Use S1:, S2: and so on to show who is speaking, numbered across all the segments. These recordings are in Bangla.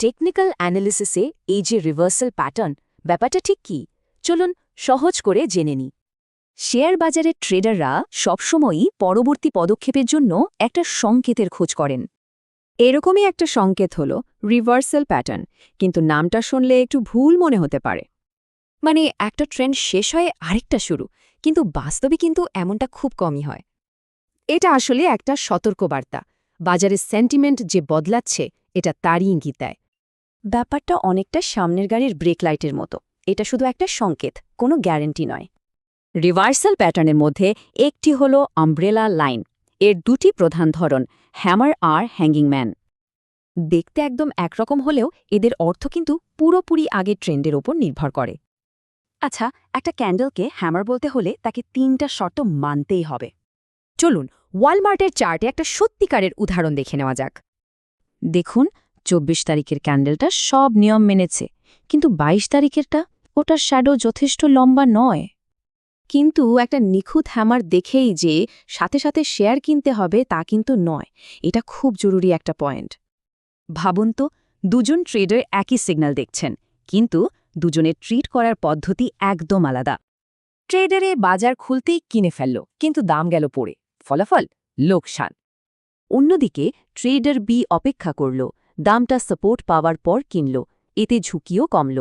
S1: টেকনিক্যাল অ্যানালিসিসে এই যে রিভার্সাল প্যাটার্ন ব্যাপারটা ঠিক কি চলুন সহজ করে জেনে নিই। শেয়ার বাজারের ট্রেডাররা সবসময়ই পরবর্তী পদক্ষেপের জন্য একটা সংকেতের খোঁজ করেন।
S2: এরকমই একটা সংকেত হল রিভার্সাল প্যাটার্ন, কিন্তু নামটা শুনলে একটু ভুল মনে হতে পারে।
S1: মানে একটা ট্রেন্ড শেষ হয়ে আরেকটা শুরু, কিন্তু বাস্তবে কিন্তু এমনটা খুব কমই হয়।
S2: এটা আসলে একটা সতর্কবার্তা, বাজারের সেন্টিমেন্ট যে বদলাচ্ছে এটা তারই ইঙ্গিত দেয়।
S1: ব্যাপারটা অনেকটা সামনের গাড়ির ব্রেক লাইটের মতো, এটা শুধু একটা সংকেত, কোনো গ্যারান্টি নয়। রিভার্সাল প্যাটার্নের মধ্যে একটি হল আমব্রেলা লাইন। এর দুটি প্রধান ধরন, হ্যামার আর হ্যাঙ্গিং ম্যান। দেখতে একদম একরকম হলেও এদের অর্থ কিন্তু পুরোপুরি আগের ট্রেন্ডের ওপর নির্ভর করে। আচ্ছা, একটা ক্যান্ডেলকে হ্যামার বলতে হলে তাকে ৩টা শর্ত মানতেই হবে। চলুন ওয়ালমার্টের চার্টে একটা সত্যিকারের উদাহরণ দেখে নেওয়া যাক। দেখুন, ২৪ তারিখের ক্যান্ডেলটা সব নিয়ম মেনেছে, কিন্তু ২২ তারিখেরটা, ওটার শ্যাডো যথেষ্ট লম্বা নয়।
S2: কিন্তু একটা নিখুঁত হ্যামার দেখেই যে সাথে সাথে শেয়ার কিনতে হবে তা কিন্তু নয়। এটা খুব জরুরি একটা পয়েন্ট।
S1: ভাবুন তো, দুজন ট্রেডার একই সিগন্যাল দেখছেন, কিন্তু দুজনের ট্রিট করার পদ্ধতি একদম আলাদা। ট্রেডারে বাজার খুলতেই কিনে ফেলল, কিন্তু দাম গেল পড়ে, ফলাফল লোকসান। অন্যদিকে ট্রেডার বি অপেক্ষা করল, দামটা সাপোর্ট পাওয়ার পর কিনল, এতে ঝুঁকিও কমল।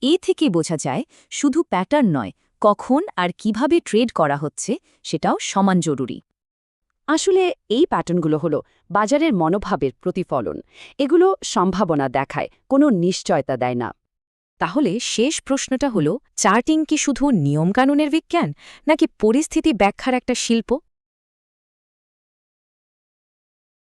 S1: এ থেকে বোঝা যায় শুধু প্যাটার্ন নয়, কখন আর কিভাবে ট্রেড করা হচ্ছে সেটাও সমান জরুরি। আসলে এই প্যাটার্নগুলো হলো বাজারের মনোভাবের প্রতিফলন। এগুলো সম্ভাবনা দেখায়, কোনো নিশ্চয়তা দেয় না। তাহলে শেষ প্রশ্নটা হলো, চার্টিং কি শুধু নিয়মকানুনের বিজ্ঞান, নাকি পরিস্থিতি ব্যাখ্যার একটা শিল্প?